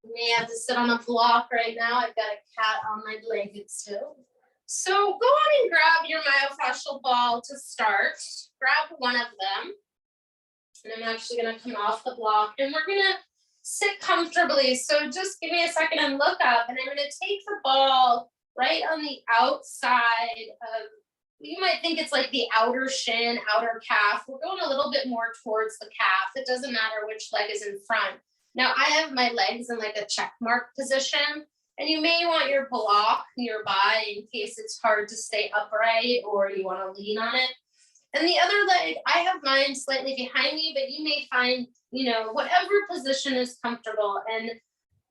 You may have to sit on a block right now. I've got a cat on my blanket still. So go on and grab your myofascial ball to start. Grab one of them. And I'm actually going to come off the block and we're going to sit comfortably. So just give me a second and look up. And I'm going to take the ball right on the outside of, you might think it's like the outer shin, outer calf. We're going a little bit more towards the calf. It doesn't matter which leg is in front. Now I have my legs in like a check mark position, and you may want your block nearby in case it's hard to stay upright or you want to lean on it. And the other leg, I have mine slightly behind me, but you may find, whatever position is comfortable. And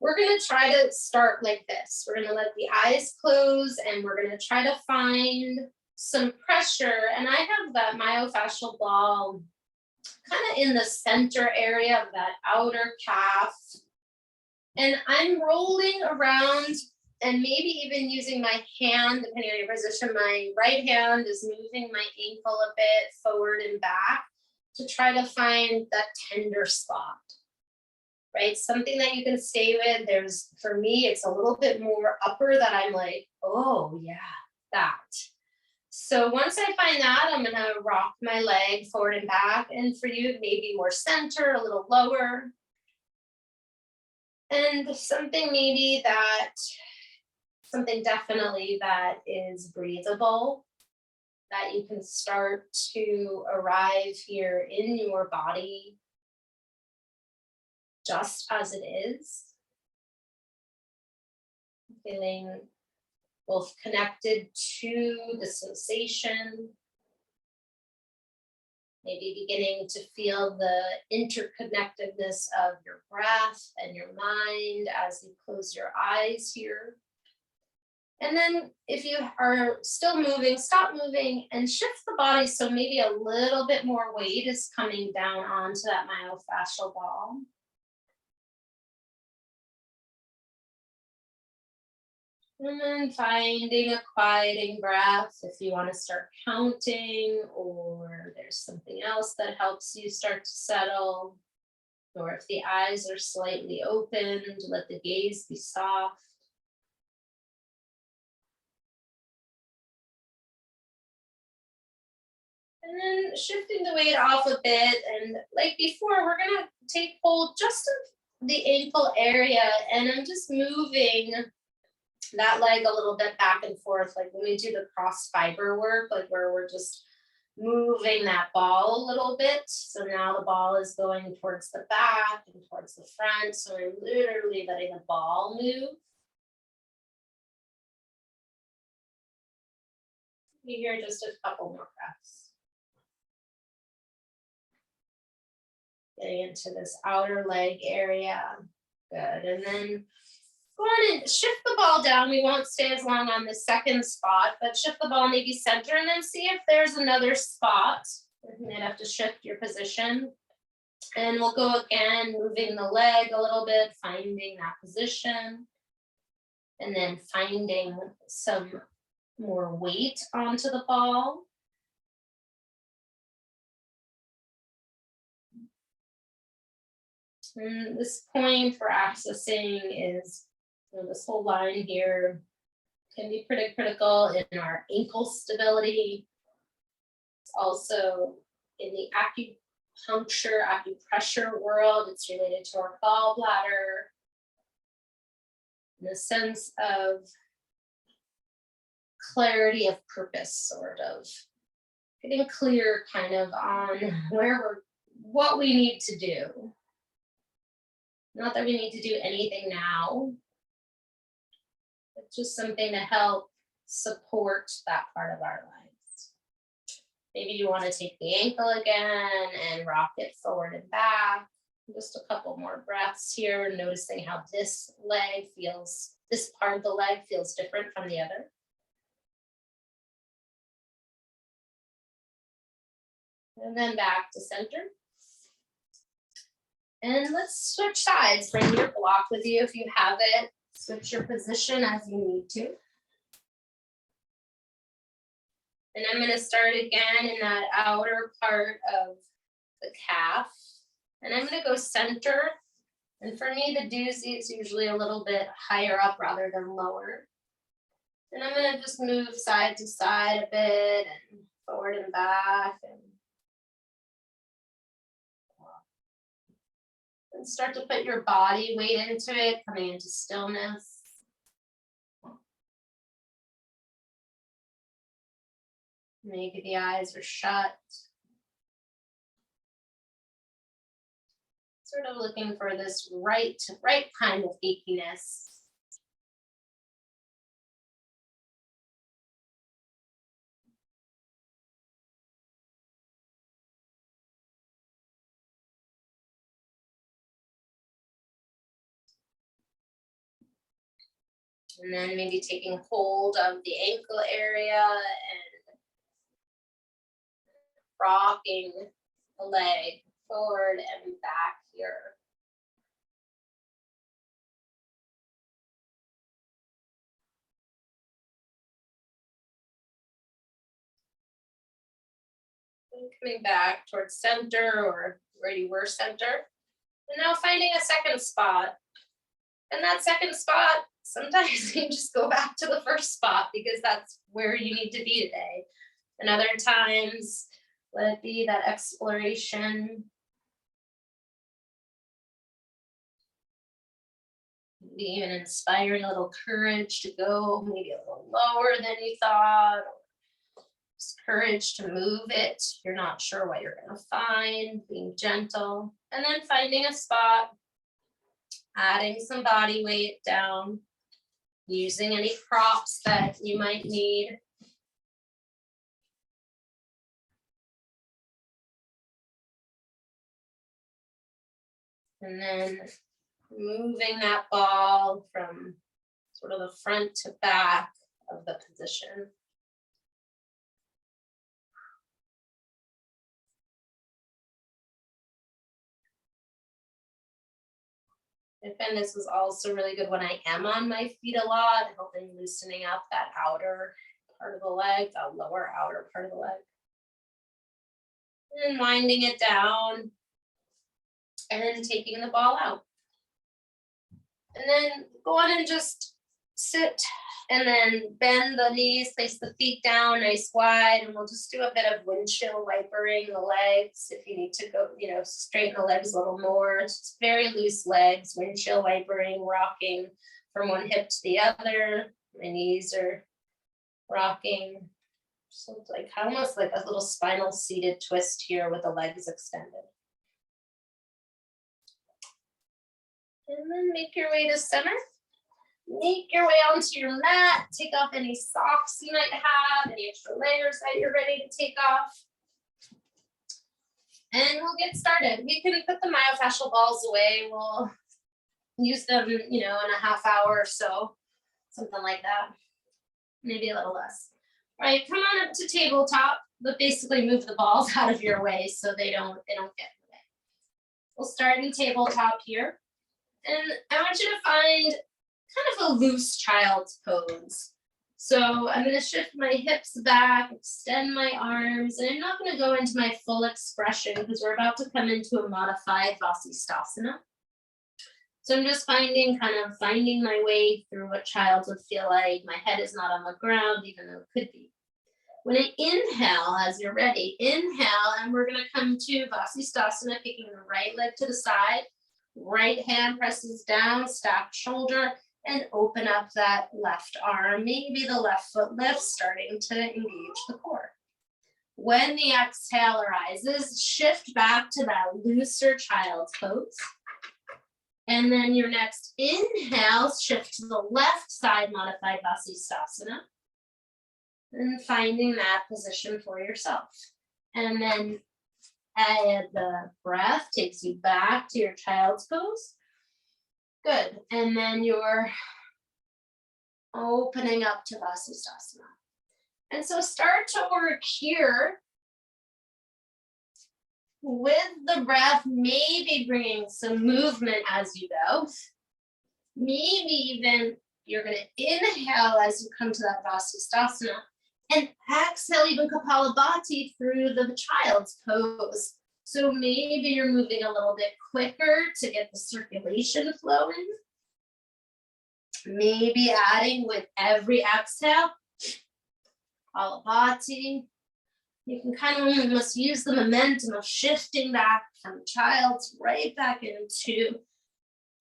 we're going to try to start like this. We're going to let the eyes close and we're going to try to find some pressure. And I have that myofascial ball kind of in the center area of that outer calf. And I'm rolling around and maybe even using my hand, depending on your position. My right hand is moving my ankle a bit forward and back to try to find that tender spot, right? Something that you can stay with. For me, it's a little bit more upper that I'm like, oh yeah, that. So once I find that, I'm gonna rock my leg forward and back. And for you, maybe more center, a little lower. And something definitely that is breathable, that you can start to arrive here in your body just as it is. Feeling both connected to the sensation, maybe beginning to feel the interconnectedness of your breath and your mind as you close your eyes here. And then if you are still moving, stop moving and shift the body so maybe a little bit more weight is coming down onto that myofascial ball. And then finding a quieting breath if you want to start counting, or there's something else that helps you start to settle, or if the eyes are slightly opened, let the gaze be soft. And then shifting the weight off a bit, and like before, we're going to take hold just of the ankle area, and I'm just moving that leg a little bit back and forth, like when we do the cross fiber work, like where we're just moving that ball a little bit. So now the ball is going towards the back and towards the front. So we're literally letting the ball move. You hear just a couple more breaths. Getting into this outer leg area. Good. And then go on and shift the ball down. We won't stay as long on the second spot, but shift the ball maybe center and then see if there's another spot. You might have to shift your position. And we'll go again, moving the leg a little bit, finding that position. And then finding some more weight onto the ball. And this point for accessing is, this whole line here can be pretty critical in our ankle stability. It's also in the acupressure world. It's related to our gallbladder. In the sense of clarity of purpose, sort of getting clear kind of on what we need to do. Not that we need to do anything now, but just something to help support that part of our lives. Maybe you want to take the ankle again and rock it forward and back. Just a couple more breaths here, noticing how this part of the leg feels different from the other. And then back to center. And let's switch sides. Bring your block with you if you have it. Switch your position as you need to. And I'm going to start again in that outer part of the calf. And I'm going to go center. And for me, the doozy is usually a little bit higher up rather than lower. And I'm going to just move side to side a bit and forward and back and start to put your body weight into it, coming into stillness. Maybe the eyes are shut. Sort of looking for this right kind of achiness. And then maybe taking hold of the ankle area and rocking the leg forward and back here. And coming back towards center or where you were center. And now finding a second spot. And that second spot, sometimes you just go back to the first spot because that's where you need to be today. And other times, let it be that exploration. Maybe even inspiring a little courage to go maybe a little lower than you thought. Or just courage to move it. You're not sure what you're going to find. Being gentle. And then finding a spot. Adding some body weight down. Using any props that you might need. And then moving that ball from sort of the front to back of the position. And this is also really good when I am on my feet a lot, helping loosening up that outer part of the leg, the lower outer part of the leg. And winding it down and then taking the ball out. And then go on and just sit and then bend the knees, place the feet down nice wide, and we'll just do a bit of windshield wipering the legs if you need to go, straighten the legs a little more. It's just very loose legs, windshield wipering, rocking from one hip to the other. My knees are rocking. So it's like almost like a little spinal seated twist here with the legs extended. And then make your way to center. Make your way onto your mat. Take off any socks you might have, any extra layers that you're ready to take off. And we'll get started. We can put the myofascial balls away. We'll use them, in a half hour or so, something like that. Maybe a little less. All right, come on up to tabletop, but basically move the balls out of your way so they don't get in the way. We'll start in tabletop here. And I want you to find kind of a loose child's pose. So I'm going to shift my hips back, extend my arms, and I'm not going to go into my full expression because we're about to come into a modified Vasisthasana. So I'm just finding my way through what child would feel like. My head is not on the ground, even though it could be. When I inhale, as you're ready, inhale, and we're going to come to Vasisthasana, kicking the right leg to the side. Right hand presses down, stacked shoulder, and open up that left arm. Maybe the left foot lifts, starting to engage the core. When the exhale arises, shift back to that looser child's pose. And then your next inhale, shift to the left side, modified Vasisthasana. And finding that position for yourself. And then the breath takes you back to your child's pose. Good. And then you're opening up to Vasisthasana. And so start to work here with the breath, maybe bringing some movement as you go. Maybe even you're going to inhale as you come to that Vasisthasana and exhale even Kapalabhati through the child's pose. So maybe you're moving a little bit quicker to get the circulation flowing. Maybe adding with every exhale, Kapalabhati. You can kind of almost use the momentum of shifting back from child's right back into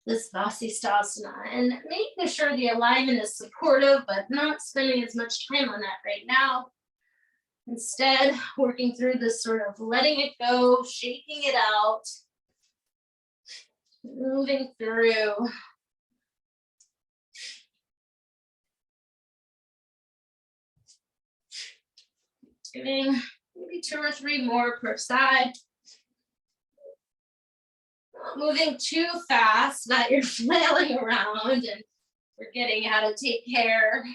this Vasisthasana and making sure the alignment is supportive, but not spending as much time on that right now. Instead, working through this sort of letting it go, shaking it out, moving through. Giving maybe 2 or 3 more per side. Not moving too fast that you're flailing around and forgetting how to take care.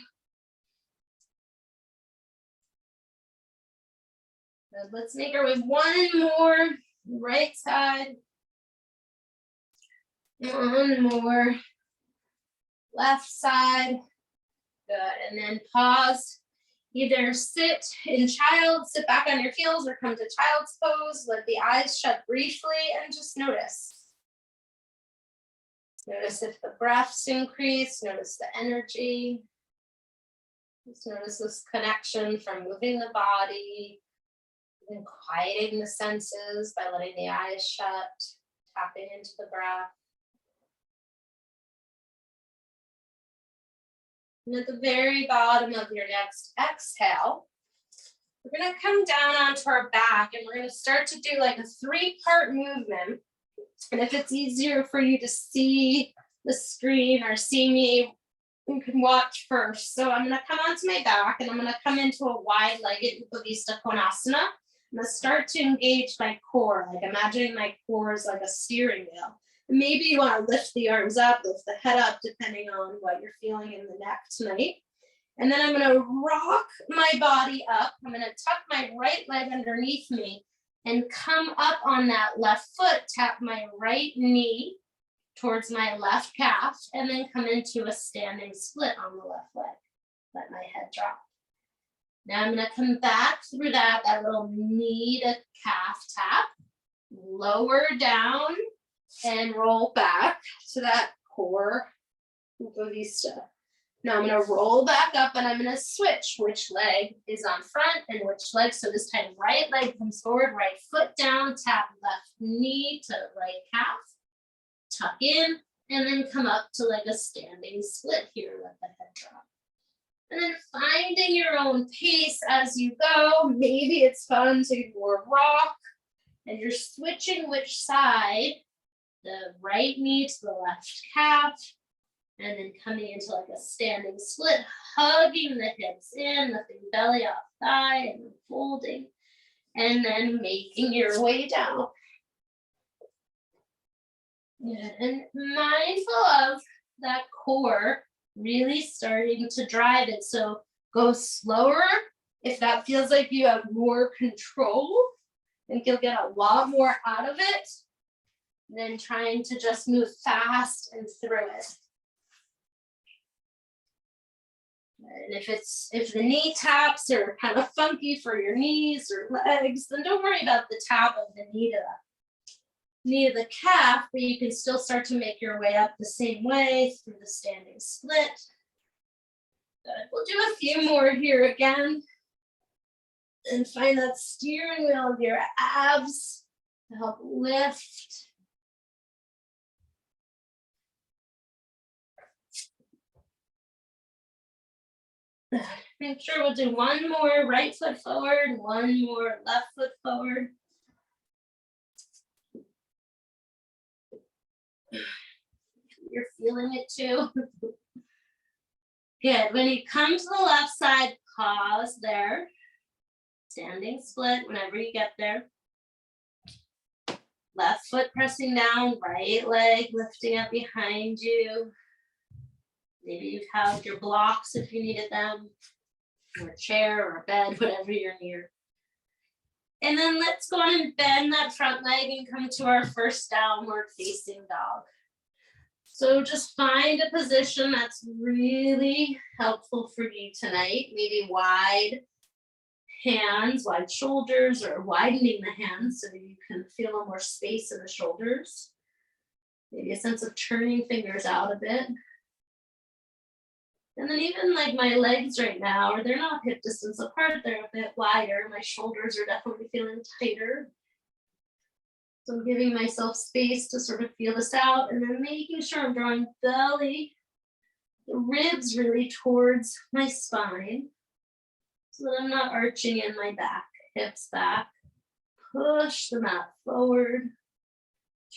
Good. Let's make our way 1 more right side. 1 more left side. Good. And then pause. Either sit in child, sit back on your heels, or come to child's pose. Let the eyes shut briefly and just notice. Notice if the breaths increase, notice the energy. Just notice this connection from moving the body and quieting the senses by letting the eyes shut, tapping into the breath. And at the very bottom of your next exhale, we're going to come down onto our back and we're going to start to do like a 3-part movement. And if it's easier for you to see the screen or see me, you can watch first. So I'm going to come onto my back and I'm going to come into a wide-legged Upavista Konasana. I'm going to start to engage my core, like imagining my core is like a steering wheel. Maybe you want to lift the arms up, lift the head up, depending on what you're feeling in the neck tonight. And then I'm going to rock my body up. I'm going to tuck my right leg underneath me and come up on that left foot, tap my right knee towards my left calf, and then come into a standing split on the left leg. Let my head drop. Now I'm going to come back through that little knee to calf tap, lower down, and roll back to that core Upavista. Now I'm going to roll back up and I'm going to switch which leg is on front and which leg. So this time right leg comes forward, right foot down, tap left knee to right calf, tuck in, and then come up to like a standing split here. Let the head drop. And then finding your own pace as you go. Maybe it's fun to do a rock and you're switching which side. The right knee to the left calf, and then coming into like a standing split, hugging the hips in, lifting belly off thigh, and folding, and then making your way down. And mindful of that core really starting to drive it. So go slower if that feels like you have more control. I think you'll get a lot more out of it than trying to just move fast and through it. And if the knee taps are kind of funky for your knees or legs, then don't worry about the tap of the knee to the calf, but you can still start to make your way up the same way through the standing split. Good. We'll do a few more here again. And find that steering wheel of your abs to help lift. Make sure we'll do 1 more right foot forward, 1 more left foot forward. You're feeling it too. Good. When you come to the left side, pause there. Standing split whenever you get there. Left foot pressing down, right leg lifting up behind you. Maybe you have your blocks if you needed them, or a chair or a bed, whatever you're near. And then let's go on and bend that front leg and come to our first downward facing dog. So just find a position that's really helpful for you tonight. Maybe wide hands, wide shoulders, or widening the hands so you can feel a little more space in the shoulders. Maybe a sense of turning fingers out a bit. And then even like my legs right now, they're not hip distance apart, they're a bit wider. My shoulders are definitely feeling tighter. So I'm giving myself space to sort of feel this out, and then making sure I'm drawing belly, the ribs really towards my spine, so that I'm not arching in my back, hips back. Push the mat forward.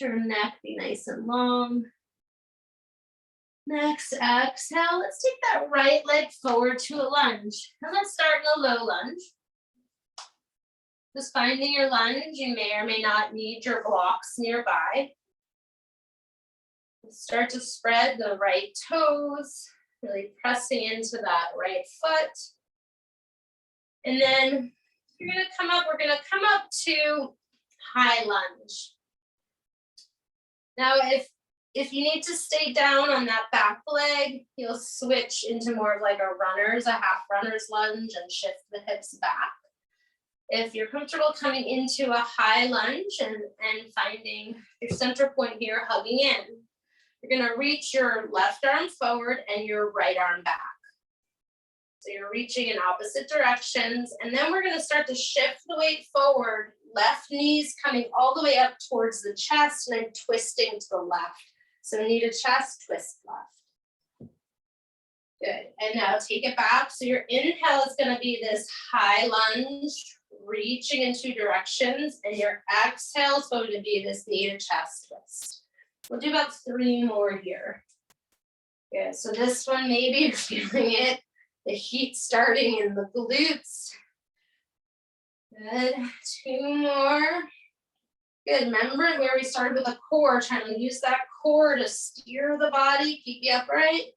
Your neck be nice and long. Next, exhale. Let's take that right leg forward to a lunge. And let's start in a low lunge. Just finding your lunge, you may or may not need your blocks nearby. Start to spread the right toes, really pressing into that right foot. And then you're gonna come up, we're gonna come up to high lunge. Now, if you need to stay down on that back leg, you'll switch into more of like a half runner's lunge and shift the hips back. If you're comfortable coming into a high lunge and finding your center point here, hugging in, you're gonna reach your left arm forward and your right arm back. So you're reaching in opposite directions, and then we're gonna start to shift the weight forward, left knees coming all the way up towards the chest and then twisting to the left. So knee to chest, twist left. Good, and now take it back. So your inhale is gonna be this high lunge, reaching in two directions, and your exhale is going to be this knee to chest twist. We'll do about 3 more here. Good, so this one, maybe you're feeling it, the heat starting in the glutes. Good, 2 more. Good, remember where we started with the core, trying to use that core to steer the body, keep you upright.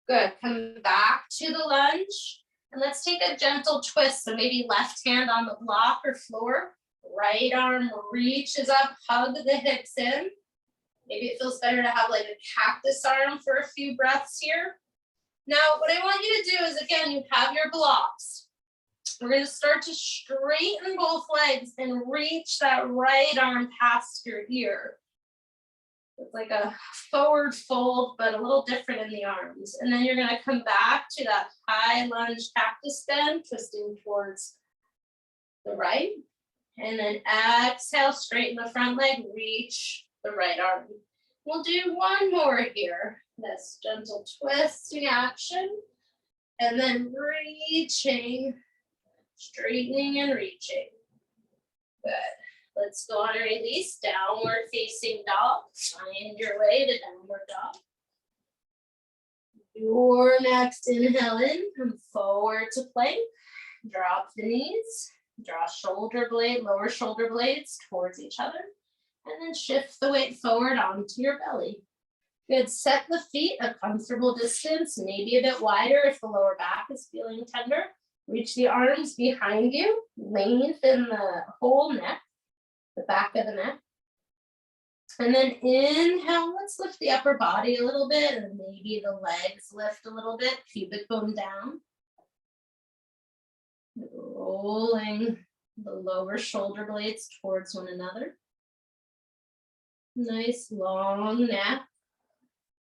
Good, come back to the lunge. And let's take a gentle twist. So maybe left hand on the block or floor, right arm reaches up, hug the hips in. Maybe it feels better to have like a cactus arm for a few breaths here. Now, what I want you to do is, again, you have your blocks. We're gonna start to straighten both legs and reach that right arm past your ear. It's like a forward fold, but a little different in the arms. And then you're gonna come back to that high lunge cactus bend, twisting towards the right. And then exhale, straighten the front leg, reach the right arm. We'll do 1 more here. This gentle twisting action. And then reaching, straightening and reaching. Good. Let's go on a release, downward facing dog. Find your way to downward dog. Your next inhale in, come forward to plank. Drop the knees, draw shoulder blade, lower shoulder blades towards each other, and then shift the weight forward onto your belly. Good, set the feet a comfortable distance, maybe a bit wider if the lower back is feeling tender. Reach the arms behind you, lengthen the whole neck, the back of the neck. And then inhale, let's lift the upper body a little bit, and maybe the legs lift a little bit, pubic bone down. Rolling the lower shoulder blades towards one another. Nice long neck.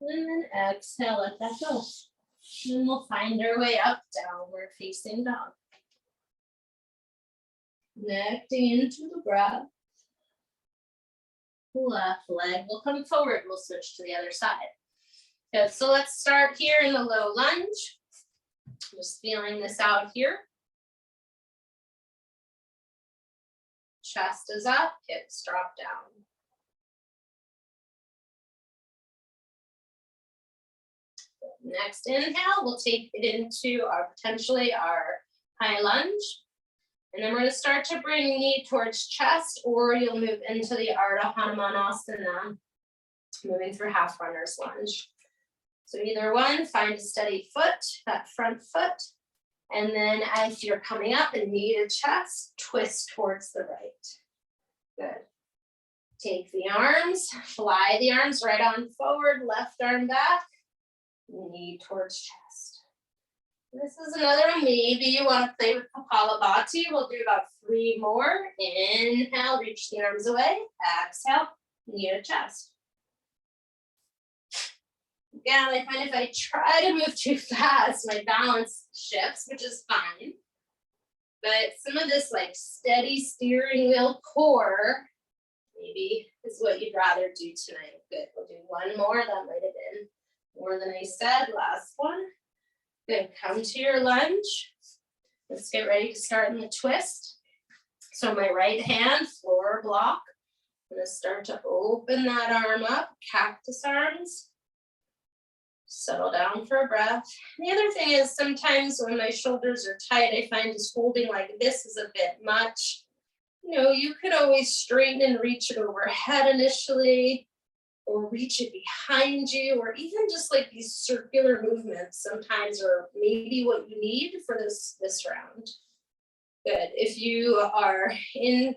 And then exhale, let that go. And we'll find our way up, downward facing dog. Connecting into the breath. Left leg will come forward. We'll switch to the other side. Good, so let's start here in the low lunge. Just feeling this out here. Chest is up, hips drop down. Next inhale, we'll take it into potentially our high lunge. And then we're going to start to bring knee towards chest, or you'll move into the Ardha Hanumanasana, moving through half runner's lunge. So either one, find a steady foot, that front foot. And then as you're coming up and knee to chest, twist towards the right. Good. Take the arms, fly the arms right on forward, left arm back, knee towards chest. This is another one. Maybe you want to play with Kapalabhati. We'll do about 3 more. Inhale, reach the arms away. Exhale, knee to chest. Again, I find if I try to move too fast, my balance shifts, which is fine. But some of this like steady steering wheel core, maybe is what you'd rather do tonight. Good, we'll do 1 more. That might have been more than I said. Last one. Good, come to your lunge. Let's get ready to start in the twist. So my right hand, floor block. I'm gonna start to open that arm up, cactus arms. Settle down for a breath. The other thing is sometimes when my shoulders are tight, I find just holding like this is a bit much. You know, you could always straighten and reach it overhead initially, or reach it behind you, or even just like these circular movements sometimes are maybe what you need for this round. Good. If you are in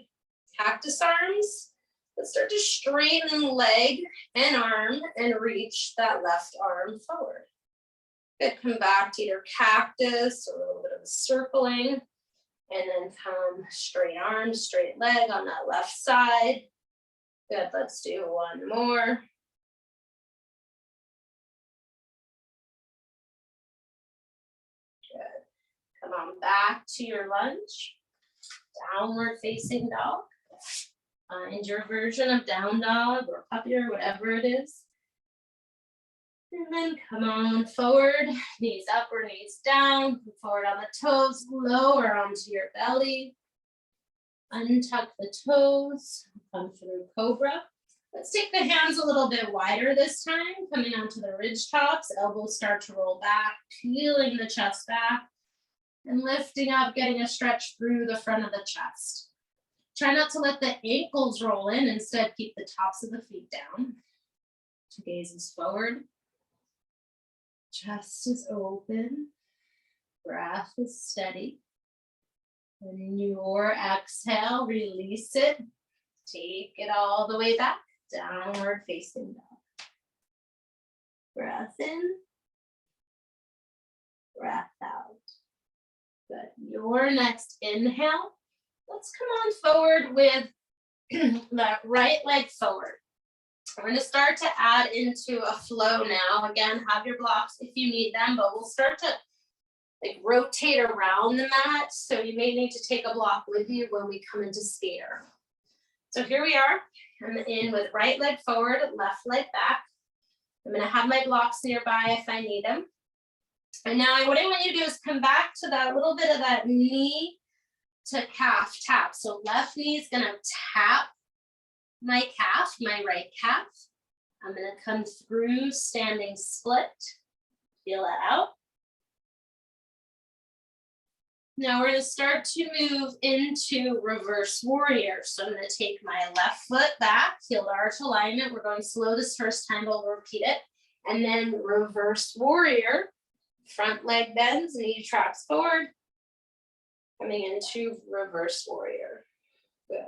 cactus arms, let's start to straighten leg and arm and reach that left arm forward. Good, come back to either cactus or a little bit of a circling, and then come straight arm, straight leg on that left side. Good, let's do 1 more. Good, come on back to your lunge, downward facing dog. Find your version of down dog or puppy or whatever it is. And then come on forward, knees up or knees down, forward on the toes, lower onto your belly. Untuck the toes, come through cobra. Let's take the hands a little bit wider this time, coming onto the ridge tops, elbows start to roll back, peeling the chest back, and lifting up, getting a stretch through the front of the chest. Try not to let the ankles roll in, instead keep the tops of the feet down. Gaze is forward. Chest is open. Breath is steady. When your exhale, release it. Take it all the way back, downward facing dog. Breath in. Breath out. Good. Your next inhale. Let's come on forward with the right leg forward. We're going to start to add into a flow now. Again, have your blocks if you need them, but we'll start to like rotate around the mat. So you may need to take a block with you when we come into skater. So here we are. I'm in with right leg forward, left leg back. I'm going to have my blocks nearby if I need them. And now what I want you to do is come back to that little bit of that knee to calf tap. So left knee is going to tap my calf, my right calf. I'm going to come through standing split. Feel that out. Now we're going to start to move into reverse warrior. So I'm going to take my left foot back, heel to arch alignment. We're going slow this first time, but we'll repeat it. And then reverse warrior, front leg bends, knee tracks forward. Coming into reverse warrior. Good.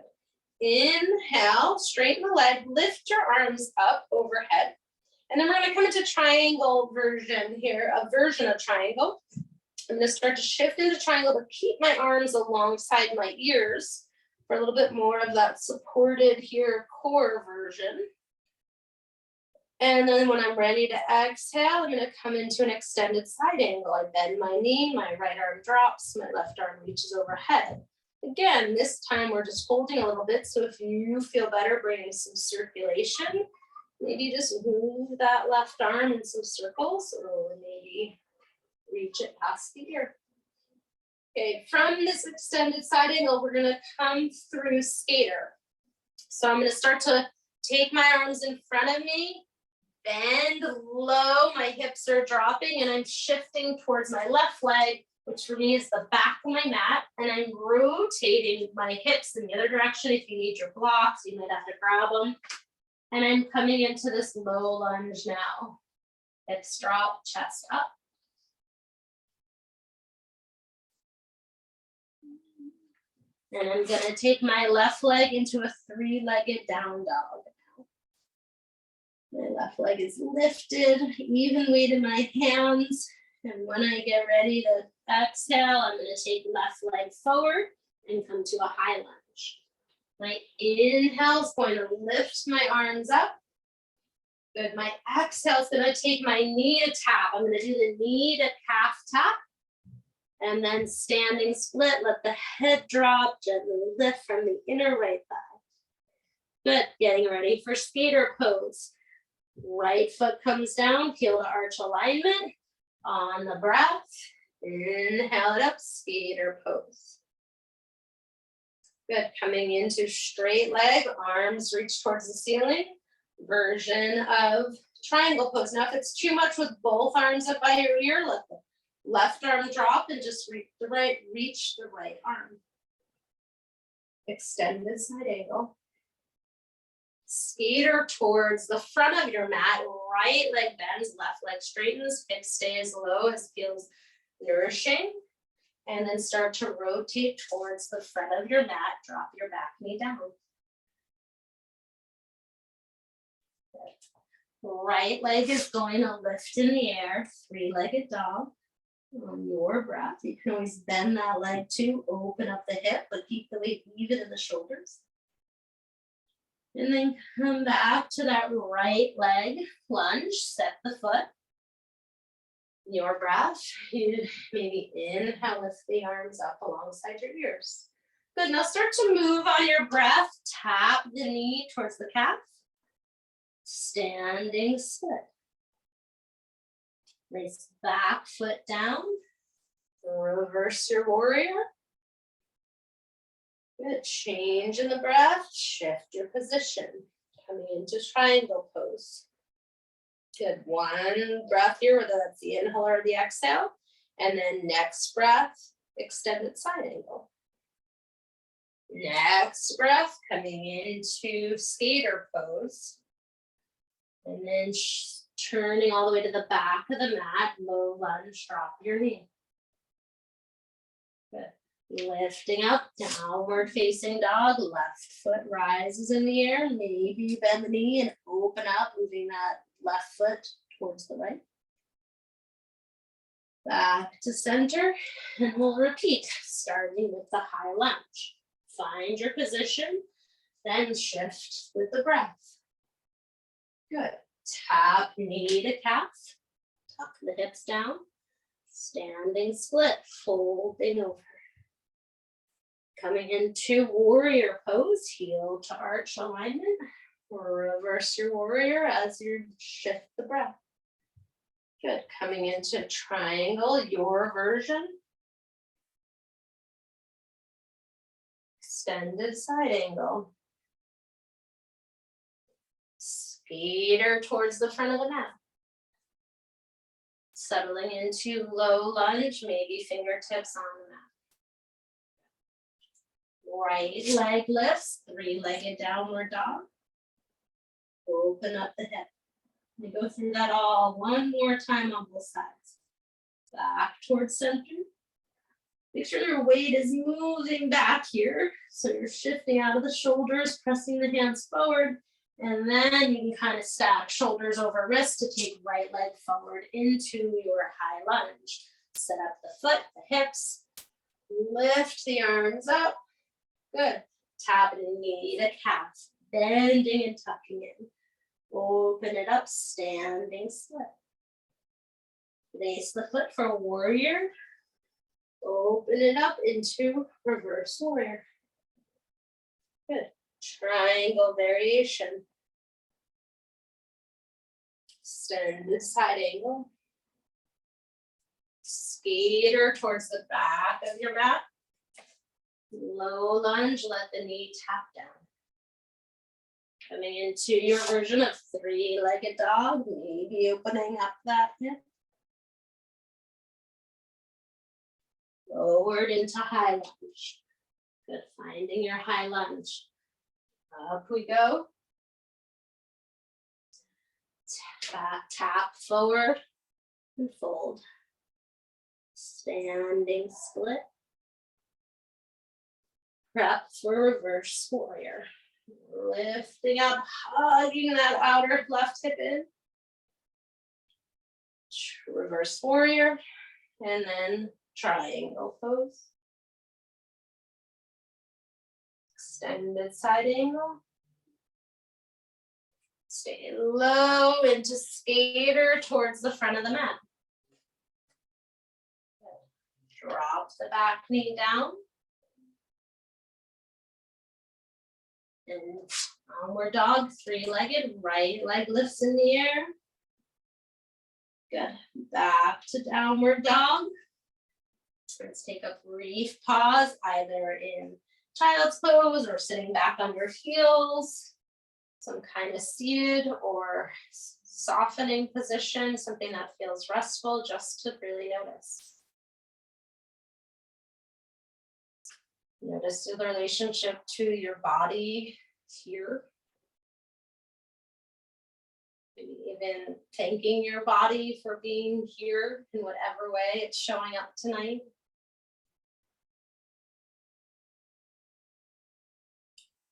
Inhale, straighten the leg, lift your arms up overhead. And then we're going to come into triangle version here, a version of triangle. I'm going to start to shift into triangle, but keep my arms alongside my ears for a little bit more of that supported here core version. And then when I'm ready to exhale, I'm going to come into an extended side angle. I bend my knee, my right arm drops, my left arm reaches overhead. Again, this time we're just holding a little bit. So if you feel better bringing some circulation, maybe just move that left arm in some circles, or maybe reach it past the ear. Okay, from this extended side angle, we're going to come through skater. So I'm going to start to take my arms in front of me, bend low, my hips are dropping, and I'm shifting towards my left leg, which for me is the back of my mat, and I'm rotating my hips in the other direction. If you need your blocks, you might have to grab them. And I'm coming into this low lunge now. Hips drop, chest up. And I'm gonna take my left leg into a 3-legged down dog. My left leg is lifted, even weight in my hands. And when I get ready to exhale, I'm going to take left leg forward and come to a high lunge. My inhale is going to lift my arms up. Good. My exhale is going to take my knee to tap. I'm going to do the knee to calf tap. And then standing split, let the head drop, gently lift from the inner right thigh. Good. Getting ready for skater pose. Right foot comes down, heel to arch alignment. On the breath, inhale it up, skater pose. Good. Coming into straight leg, arms reach towards the ceiling. Version of triangle pose. Now, if it's too much with both arms up by your ear, let the left arm drop and just reach the right arm. Extended side angle. Skater towards the front of your mat. Right leg bends, left leg straightens, hip stays low as feels nourishing. And then start to rotate towards the front of your mat. Drop your back knee down. Right leg is going to lift in the air, three-legged dog. On your breath, you can always bend that leg too, open up the hip, but keep the weight even in the shoulders. And then come back to that right leg lunge, set the foot. Your breath, you maybe inhale, lift the arms up alongside your ears. Good, now start to move on your breath, tap the knee towards the calf. Standing split. Place back foot down. Reverse your warrior. Good. Change in the breath. Shift your position. Coming into triangle pose. Good. One breath here, whether that's the inhale or the exhale. And then next breath, extended side angle. Next breath, coming into skater pose. And then turning all the way to the back of the mat, low lunge, drop your knee. Good. Lifting up, downward facing dog, left foot rises in the air. Maybe bend the knee and open up, moving that left foot towards the right. Back to center, and we'll repeat, starting with the high lunge. Find your position, then shift with the breath. Good. Tap knee to calf. Tuck the hips down. Standing split, folding over. Coming into warrior pose, heel to arch alignment. Reverse your warrior as you shift the breath. Good. Coming into triangle, your version. Extended side angle. Skater towards the front of the mat. Settling into low lunge, maybe fingertips on the mat. Right leg lifts, three-legged downward dog. Open up the hip. We go through that all one more time on both sides. Back towards center. Make sure your weight is moving back here. So you're shifting out of the shoulders, pressing the hands forward. And then you can kind of stack shoulders over wrist to take right leg forward into your high lunge. Set up the foot, the hips. Lift the arms up. Good. Tap the knee to calf. Bending and tucking in. Open it up, standing split. Place the foot for warrior. Open it up into reverse warrior. Good. Triangle variation. Extend the side angle. Skater towards the back of your mat. Low lunge, let the knee tap down. Coming into your version of three-legged dog, maybe opening up that hip. Forward into high lunge. Good, finding your high lunge. Up we go. Tap forward and fold. Standing split. Prep for reverse warrior. Lifting up, hugging that outer left hip in. reverse warrior, and then triangle pose. Extended side angle. Stay low into skater towards the front of the mat. Drop the back knee down. And downward dog, three-legged, right leg lifts in the air. Good. Back to downward dog. Let's take a brief pause, either in child's pose or sitting back on your heels. Some kind of seated or softening position, something that feels restful, just to really notice. Notice the relationship to your body here. Maybe even thanking your body for being here in whatever way it's showing up tonight.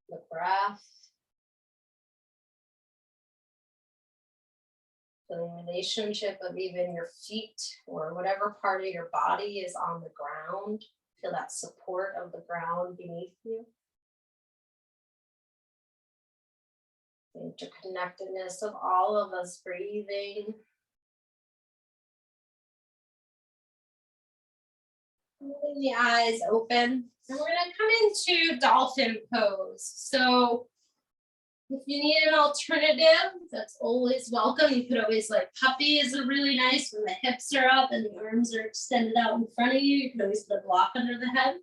The breath. The relationship of even your feet or whatever part of your body is on the ground. Feel that support of the ground beneath you. The interconnectedness of all of us breathing. Holding the eyes open. And we're going to come into dolphin pose. So if you need an alternative, that's always welcome. You could always, like, puppy is really nice when the hips are up and the arms are extended out in front of you. You can always put a block under the head.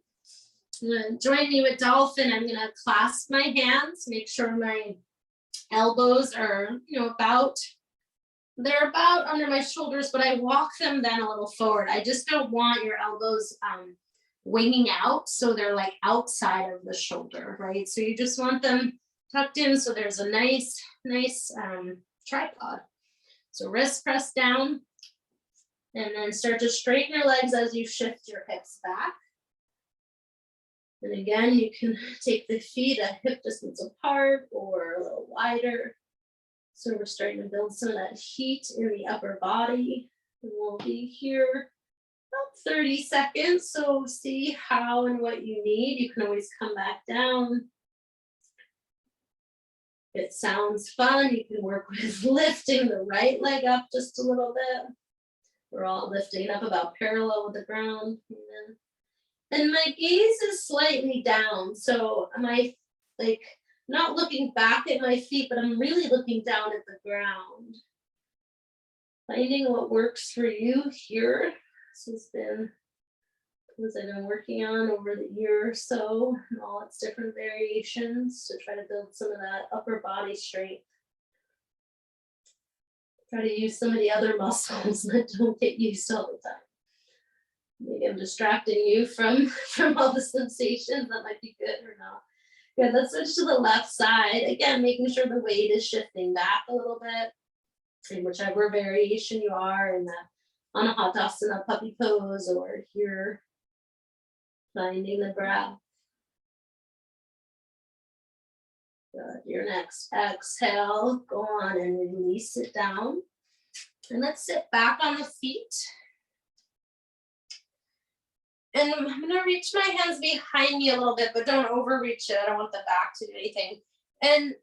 Join me with dolphin. I'm gonna clasp my hands, make sure my elbows are, they're about under my shoulders, but I walk them then a little forward. I just don't want your elbows winging out, so they're like outside of the shoulder, right? So you just want them tucked in so there's a nice tripod. So wrist press down, and then start to straighten your legs as you shift your hips back. And again, you can take the feet a hip distance apart or a little wider. So we're starting to build some of that heat in the upper body. And we'll be here about 30 seconds. So see how and what you need. You can always come back down. If it sounds fun, you can work with lifting the right leg up just a little bit. We're all lifting up about parallel with the ground. And my gaze is slightly down. So am I like not looking back at my feet, but I'm really looking down at the ground. Finding what works for you here. This has been what I've been working on over the year or so, and all its different variations to try to build some of that upper body strength. Try to use some of the other muscles that don't get used all the time. Maybe I'm distracting you from all the sensations. That might be good or not. Good, let's switch to the left side. Again, making sure the weight is shifting back a little bit in whichever variation you are in that Anahatasana puppy pose or here. Finding the breath. Good. Your next exhale, go on and release it down. And let's sit back on the feet. And I'm going to reach my hands behind me a little bit, but don't overreach it. I don't want the back to do anything. And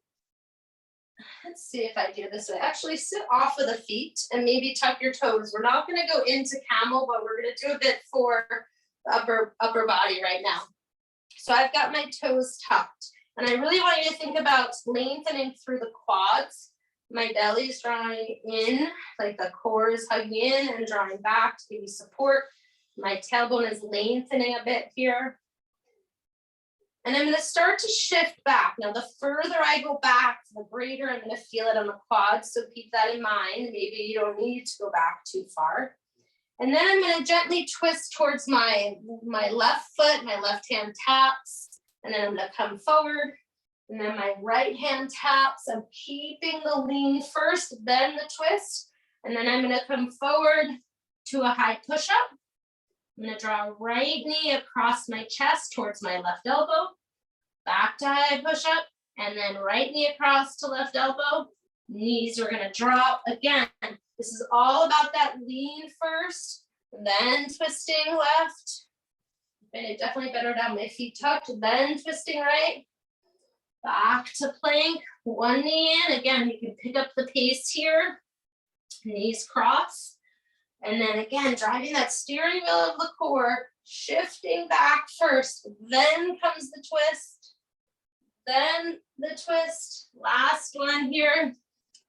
let's see if I do it this way. Actually, sit off of the feet and maybe tuck your toes. We're not going to go into camel, but we're going to do a bit for the upper body right now. So I've got my toes tucked. And I really want you to think about lengthening through the quads. My belly is drawing in, like the core is hugging in and drawing back to give you support. My tailbone is lengthening a bit here. And I'm going to start to shift back. Now, the further I go back, the greater I'm going to feel it on the quads. So keep that in mind. Maybe you don't need to go back too far. And then I'm going to gently twist towards my left foot. My left hand taps. And then I'm going to come forward. And then my right hand taps. I'm keeping the lean first, then the twist. And then I'm going to come forward to a high push-up. I'm going to draw right knee across my chest towards my left elbow. Back to high push-up. And then right knee across to left elbow. Knees are going to drop. Again, This is all about that lean first, then twisting left. And definitely better to have my feet tucked, then twisting right. Back to plank, one knee in. Again, you can pick up the pace here. Knees cross. And then again, driving that steering wheel of the core, shifting back first. Then comes the twist. Then the twist. Last one here.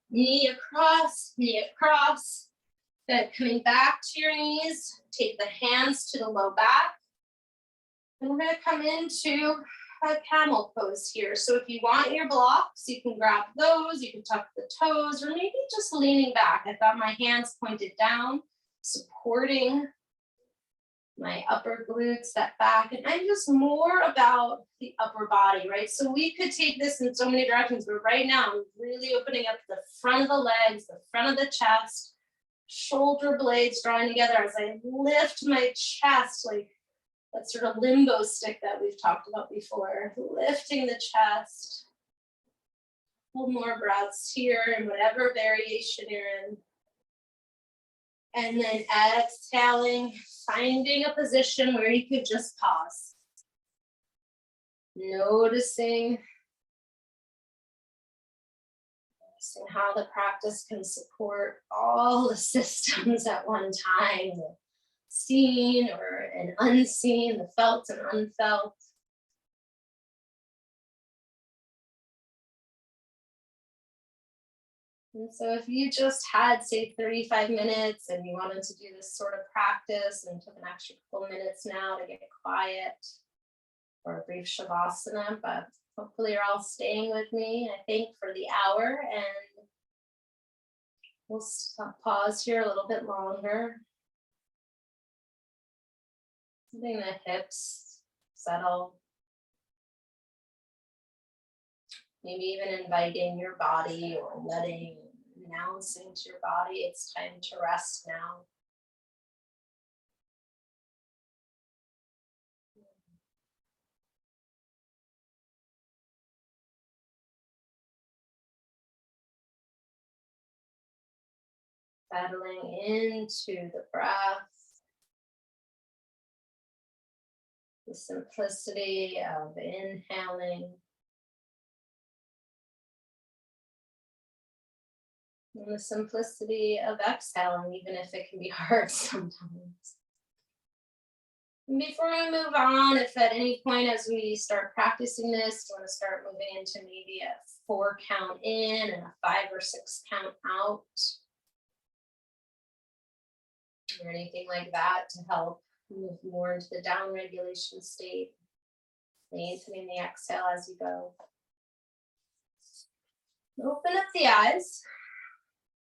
Knee across, knee across. Then coming back to your knees. Take the hands to the low back. And we're going to come into a camel pose here. So if you want your blocks, you can grab those, you can tuck the toes, or maybe just leaning back. I've got my hands pointed down, supporting my upper glutes, that back, and I'm just more about the upper body, right? So we could take this in so many directions, but right now I'm really opening up the front of the legs, the front of the chest, shoulder blades drawing together as I lift my chest, like that sort of limbo stick that we've talked about before, lifting the chest. Hold more breaths here in whatever variation you're in. And then exhaling, finding a position where you could just pause. Noticing how the practice can support all the systems at one time. Seen or an unseen, the felt and unfelt. And so if you just had, say, 35 minutes and you wanted to do this sort of practice and took an extra couple minutes now to get quiet for a brief shavasana, but hopefully you're all staying with me, I think, for the hour, and we'll pause here a little bit longer. Letting the hips settle. Maybe even inviting your body or announcing to your body, it's time to rest now. Settling into the breath. The simplicity of inhaling and the simplicity of exhaling, even if it can be hard sometimes. And before we move on, if at any point as we start practicing this, you want to start moving into maybe a 4 count in and a 5 or 6 count out, or anything like that to help move more into the down regulation state. Lengthening the exhale as you go. Open up the eyes.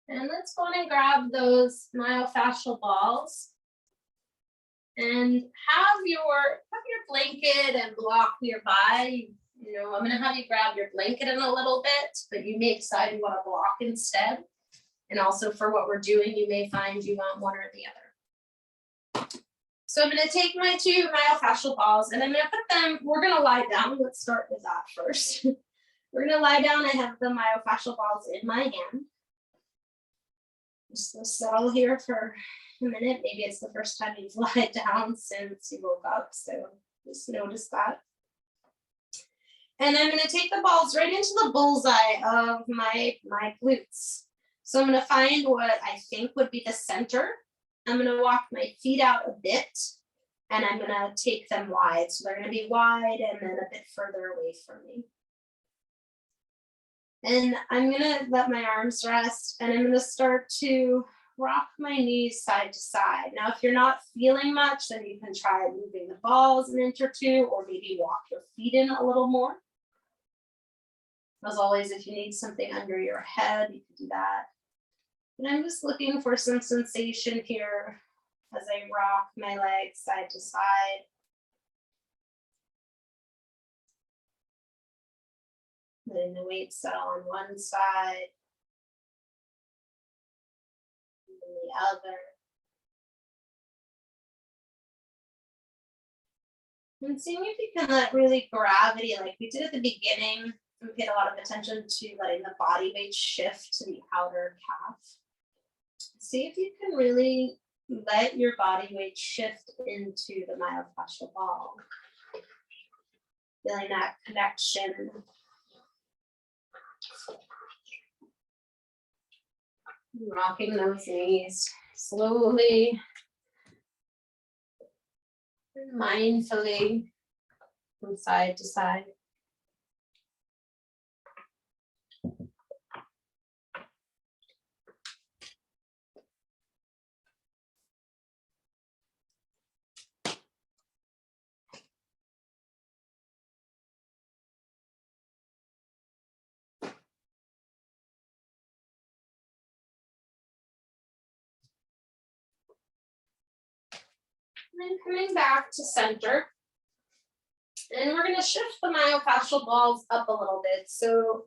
And let's go on and grab those myofascial balls. And have your blanket and block nearby. You know, I'm going to have you grab your blanket in a little bit, but you may decide you want to block instead. And also for what we're doing, you may find you want one or the other. So I'm going to take my 2 myofascial balls and I'm going to put them, we're going to lie down. Let's start with that first. We're going to lie down. I have the myofascial balls in my hand. Just settle here for a minute. Maybe it's the first time you've lied down since you woke up. So just notice that. And I'm going to take the balls right into the bullseye of my glutes. So I'm going to find what I think would be the center. I'm going to walk my feet out a bit and I'm going to take them wide. So they're going to be wide and then a bit further away from me. And I'm going to let my arms rest and I'm going to start to rock my knees side to side. Now, if you're not feeling much, then you can try moving the balls an inch or 2, or maybe walk your feet in a little more. As always, if you need something under your head, you can do that. And I'm just looking for some sensation here as I rock my legs side to side. Letting the weight settle on one side and the other. And seeing if you can let really gravity, like we did at the beginning, we paid a lot of attention to letting the body weight shift to the outer calf. see if you can really let your body weight shift into the myofascial ball. Feeling that connection. Rocking those knees slowly and mindfully from side to side. And then coming back to center. And we're going to shift the myofascial balls up a little bit. So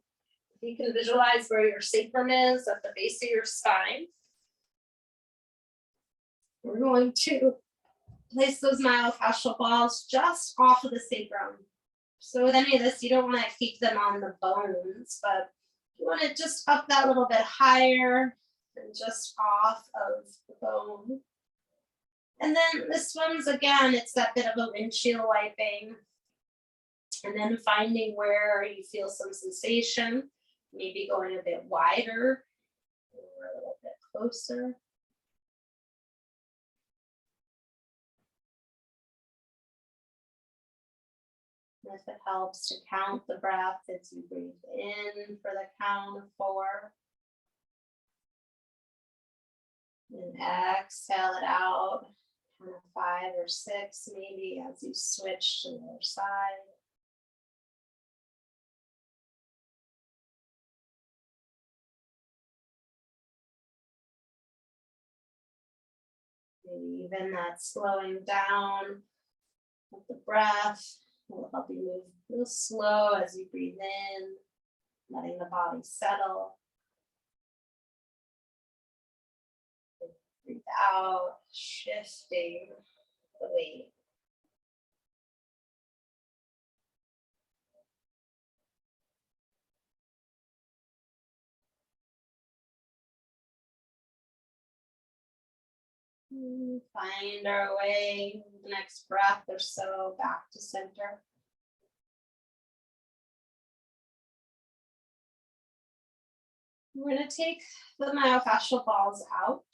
you can visualize where your sacrum is at the base of your spine. We're going to place those myofascial balls just off of the sacrum. So with any of this, you don't want to keep them on the bones, but you want to just up that little bit higher and just off of the bone. And then this one's, again, it's that bit of a windshield wiping. And then finding where you feel some sensation, maybe going a bit wider or a little bit closer. If it helps to count the breath as you breathe in for the count of 4. And exhale it out, count of 5 or 6 maybe as you switch to the other side. Maybe even that slowing down of the breath will help you move real slow as you breathe in, letting the body settle. Breathe out, shifting the weight. Find our way, the next breath or so, back to center. We're going to take the myofascial balls out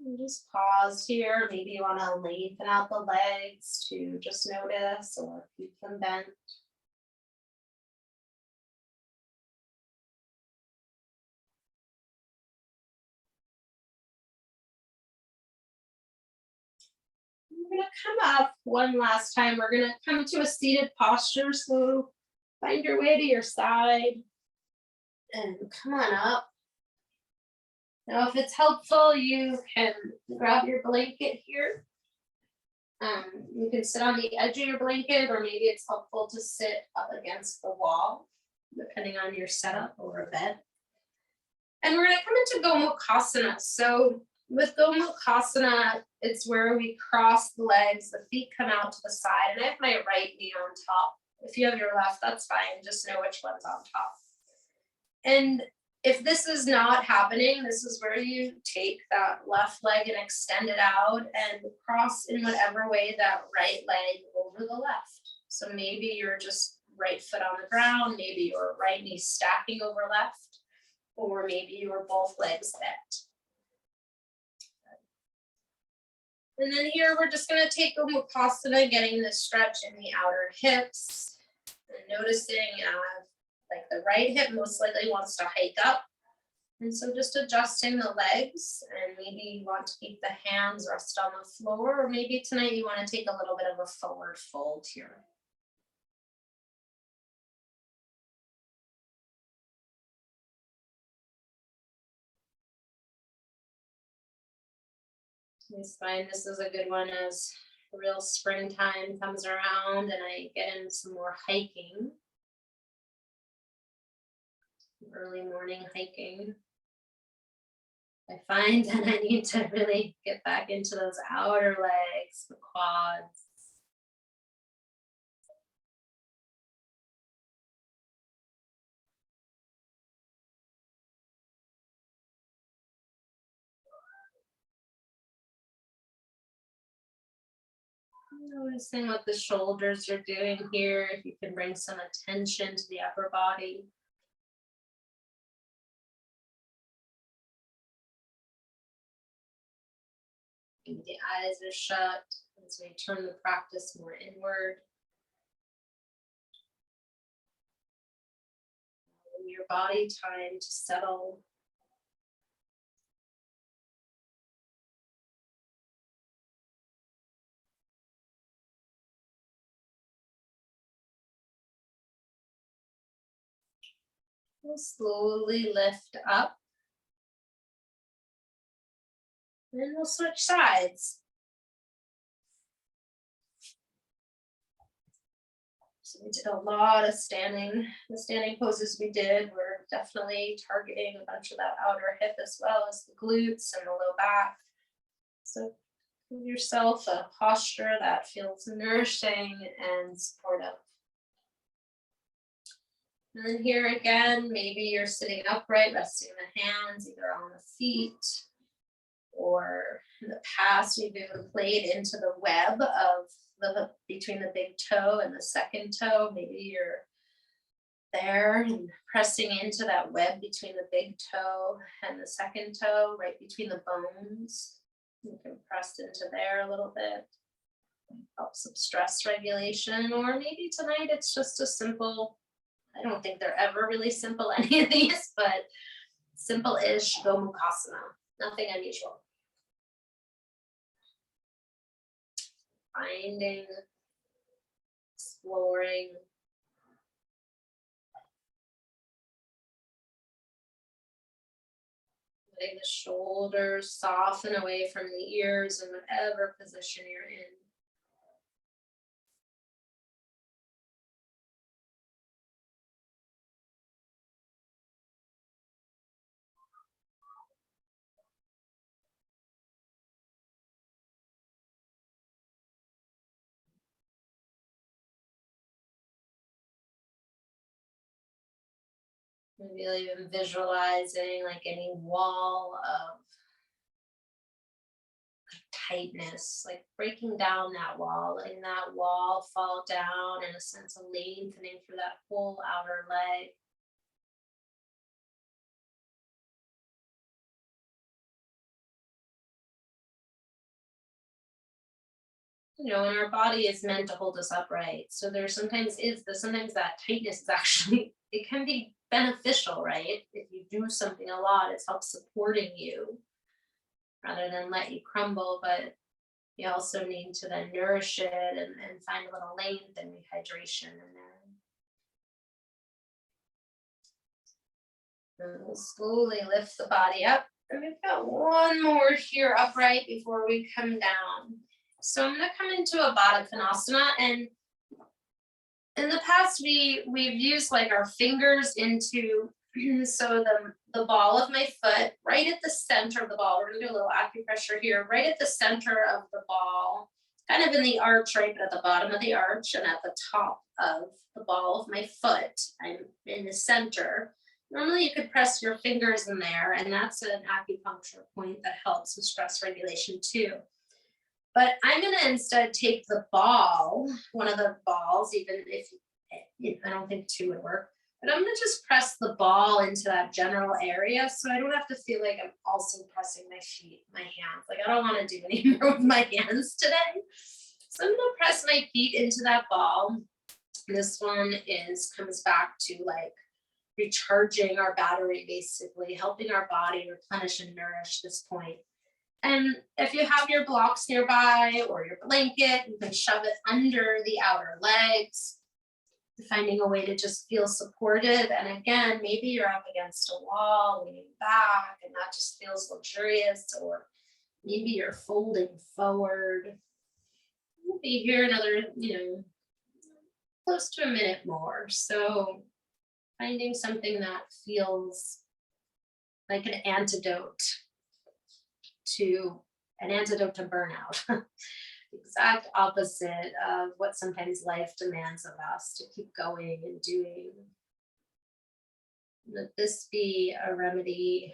and just pause here. Maybe you want to lengthen out the legs to just notice or keep them bent. We're going to come up one last time. We're going to come to a seated posture. So find your way to your side and come on up. Now, if it's helpful, you can grab your blanket here. You can sit on the edge of your blanket, or maybe it's helpful to sit up against the wall, depending on your setup, or a bed. And we're going to come into Gomukhasana. So with Gomukhasana, it's where we cross the legs, the feet come out to the side, and I have my right knee on top. If you have your left, that's fine. Just know which one's on top. And if this is not happening, this is where you take that left leg and extend it out and cross in whatever way that right leg over the left. So maybe you're just right foot on the ground, maybe your right knee stacking over left, or maybe you're both legs bent. And then here we're just going to take Gomukhasana, getting the stretch in the outer hips and noticing like the right hip most likely wants to hike up. And so just adjusting the legs, and maybe you want to keep the hands rest on the floor, or maybe tonight you want to take a little bit of a forward fold here. I find this is a good one as real springtime comes around and I get in some more hiking. Early morning hiking. I find that I need to really get back into those outer legs, the quads. Noticing what the shoulders are doing here, if you can bring some attention to the upper body. Maybe the eyes are shut as we turn the practice more inward. Give your body time to settle. We'll slowly lift up. And we'll switch sides. So we did a lot of standing. The standing poses we did were definitely targeting a bunch of that outer hip as well as the glutes and the low back. So give yourself a posture that feels nourishing and supportive. And then here again, maybe you're sitting upright, resting the hands either on the feet, or in the past we've even played into the web of between the big toe and the second toe. Maybe you're there and pressing into that web between the big toe and the second toe, right between the bones. You can press into there a little bit. Helps with stress regulation. Or maybe tonight it's just a simple, I don't think they're ever really simple, any of these, but simple-ish Gomukhasana. Nothing unusual. Finding, exploring. Letting the shoulders soften away from the ears in whatever position you're in. Maybe even visualizing like any wall of tightness, like breaking down that wall, letting that wall fall down and a sense of lengthening through that whole outer leg. You know, and our body is meant to hold us upright. So there sometimes that tightness is actually, it can be beneficial, right? If you do something a lot, it helps supporting you rather than let you crumble. But you also need to then nourish it and find a little length and rehydration in there. And we'll slowly lift the body up. And we've got one more here upright before we come down. So I'm going to come into a Baddha Konasana, and in the past we've used like our fingers into so the ball of my foot right at the center of the ball. We're going to do a little acupressure here, right at the center of the ball, kind of in the arch, right at the bottom of the arch, and at the top of the ball of my foot. I'm in the center. Normally you could press your fingers in there, and that's an acupuncture point that helps with stress regulation too. But I'm going to instead take the ball, one of the balls, even if I don't think two would work, but I'm going to just press the ball into that general area so I don't have to feel like I'm also pressing my feet, my hands. Like I don't want to do any more with my hands today. So I'm going to press my feet into that ball. This one comes back to like recharging our battery, basically helping our body replenish and nourish this point. And if you have your blocks nearby or your blanket, you can shove it under the outer legs, finding a way to just feel supported. And again, maybe you're up against a wall, leaning back, and that just feels luxurious, or maybe you're folding forward. We'll be here another, close to a minute more. So finding something that feels like an antidote to burnout. Exact opposite of what sometimes life demands of us to keep going and doing. Let this be a remedy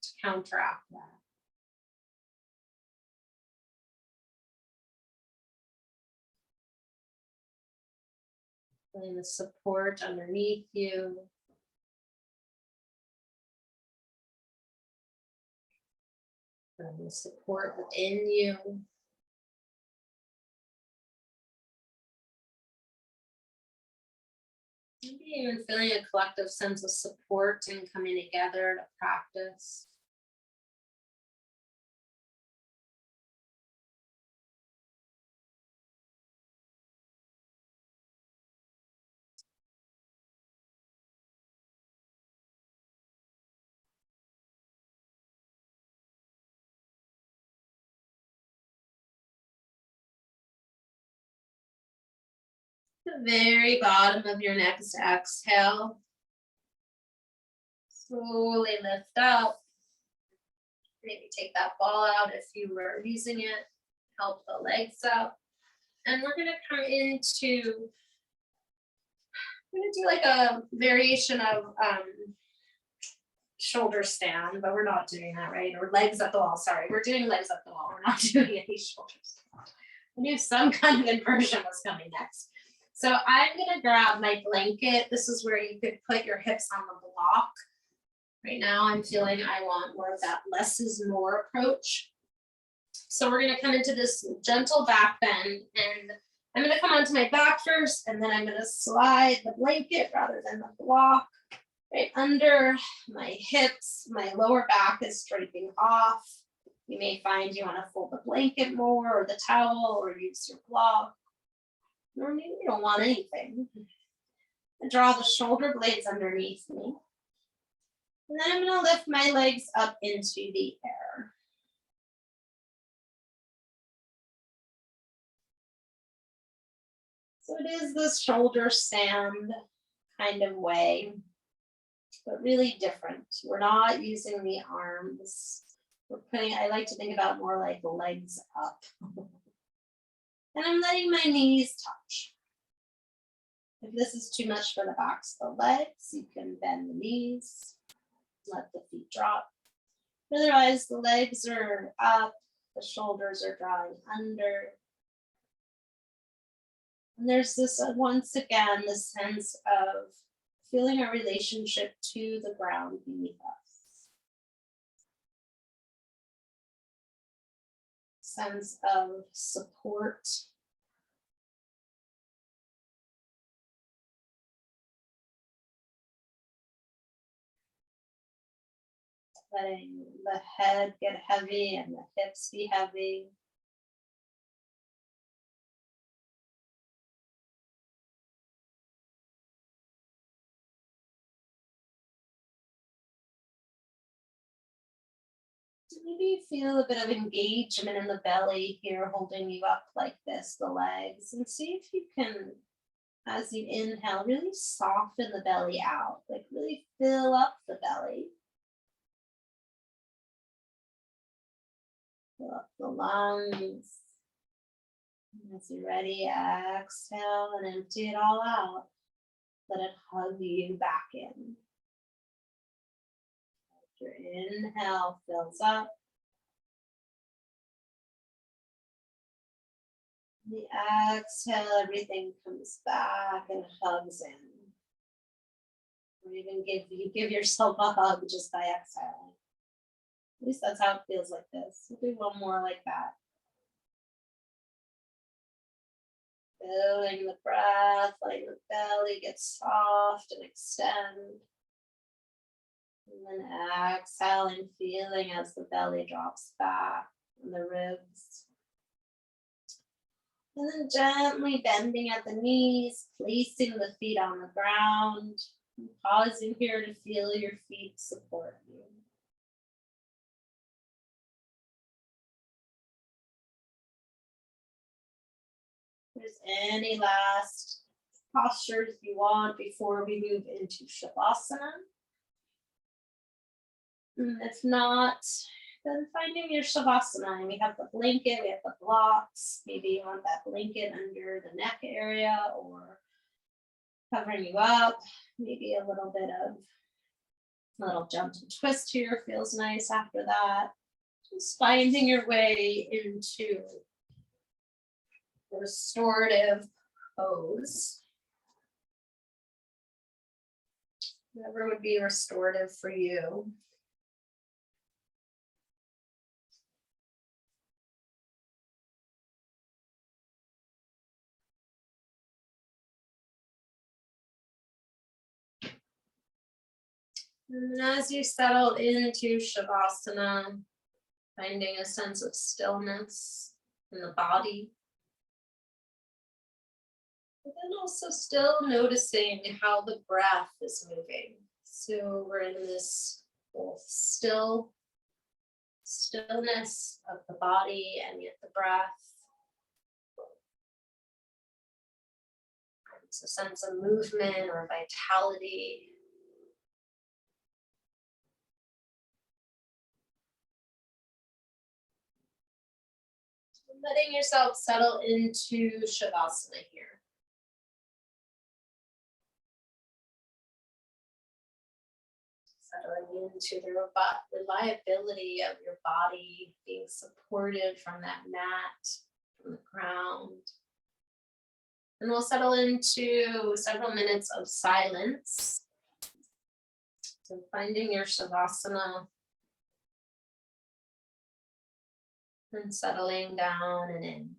to counteract that. Feeling the support underneath you. Feeling the support within you. Maybe even feeling a collective sense of support and coming together to practice. The very bottom of your next exhale. Slowly lift up. Maybe take that ball out if you were using it. Help the legs up. And we're going to come into, we're going to do like a variation of shoulder stand, but we're not doing that, right? Or legs up the wall. Sorry, we're doing legs up the wall. We're not doing any shoulders. I knew some kind of inversion was coming next. So I'm going to grab my blanket. This is where you could put your hips on the block. Right now, I'm feeling I want more of that less is more approach. So we're going to come into this gentle back bend, and I'm going to come onto my back first, and then I'm going to slide the blanket rather than the block right under my hips. My lower back is draping off. You may find you want to fold the blanket more, or the towel, or use your block. Or maybe you don't want anything. And draw the shoulder blades underneath me. And then I'm going to lift my legs up into the air. So it is this shoulder stand kind of way, but really different. We're not using the arms. We're putting, I like to think about more like the legs up. And I'm letting my knees touch. If this is too much for the backs of the legs, you can bend the knees. Let the feet drop. Otherwise, the legs are up, the shoulders are drawing under. And there's this, once again, this sense of feeling a relationship to the ground beneath us. Sense of support. Letting the head get heavy and the hips be heavy. Maybe feel a bit of engagement in the belly here, holding you up like this, the legs, and see if you can, as you inhale, really soften the belly out, like really fill up the belly. Fill up the lungs. And as you're ready, exhale and empty it all out. Let it hug you back in. Your inhale fills up. The exhale, everything comes back and hugs in. Or even give yourself a hug just by exhaling. At least that's how it feels like this. We'll do one more like that. Filling the breath, letting the belly get soft and extend. And then exhaling, feeling as the belly drops back and the ribs. And then gently bending at the knees, placing the feet on the ground, and pausing here to feel your feet support you. If there's any last postures you want before we move into Shavasana. And if not, then finding your Shavasana. And we have the blanket, we have the blocks. Maybe you want that blanket under the neck area or covering you up. Maybe a little bit of a little jump and twist here feels nice after that. Just finding your way into restorative pose. Whatever would be restorative for you. And as you settle into Shavasana, finding a sense of stillness in the body, but then also still noticing how the breath is moving. So we're in this both stillness of the body and yet the breath. It's a sense of movement or vitality. Letting yourself settle into Shavasana here. Settling into the reliability of your body, being supported from that mat, from the ground. And we'll settle into several minutes of silence. So finding your Shavasana and settling down and in.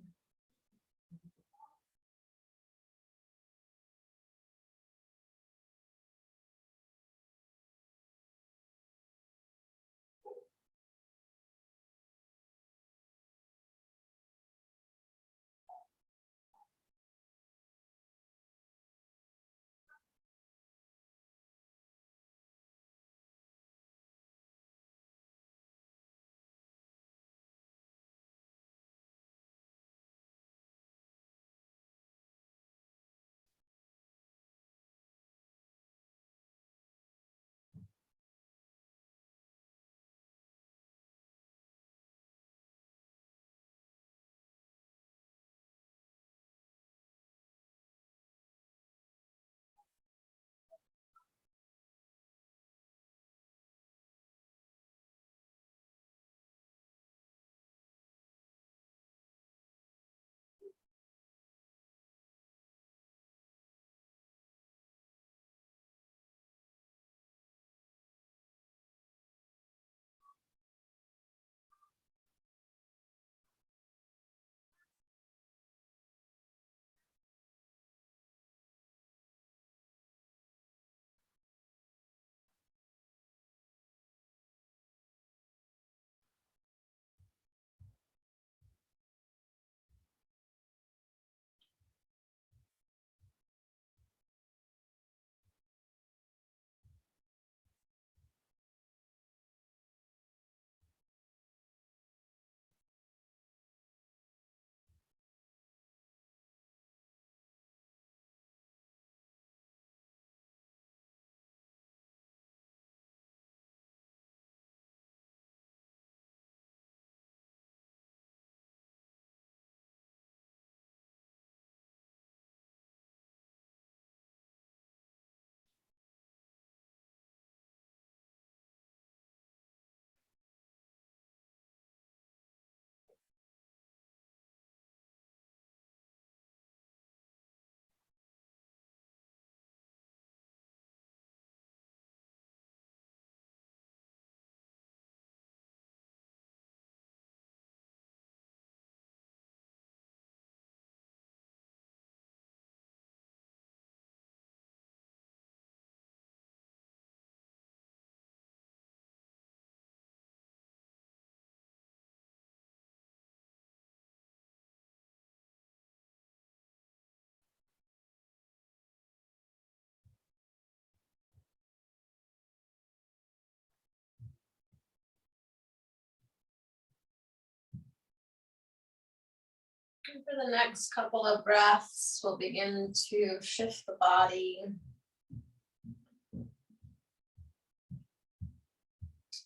And for the next couple of breaths, we'll begin to shift the body.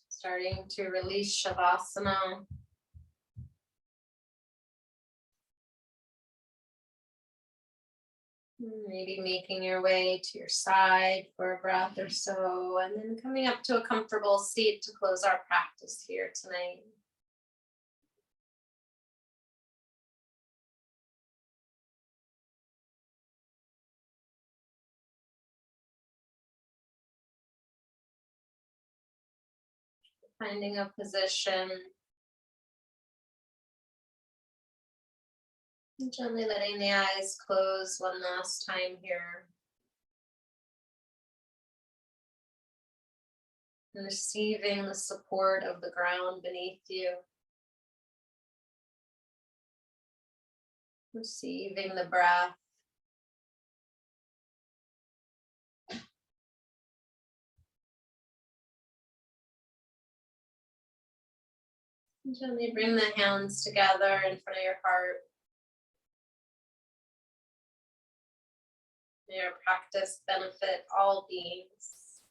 Starting to release Shavasana. Maybe making your way to your side for a breath or so, and then coming up to a comfortable seat to close our practice here tonight. Finding a position. And gently letting the eyes close one last time here. And receiving the support of the ground beneath you. Receiving the breath. And gently bring the hands together in front of your heart. May your practice benefit all beings.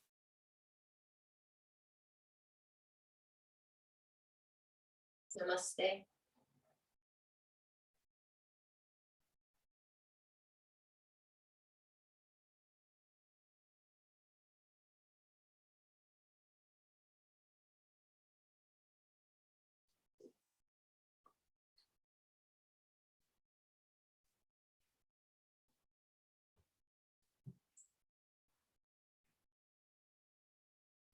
Namaste.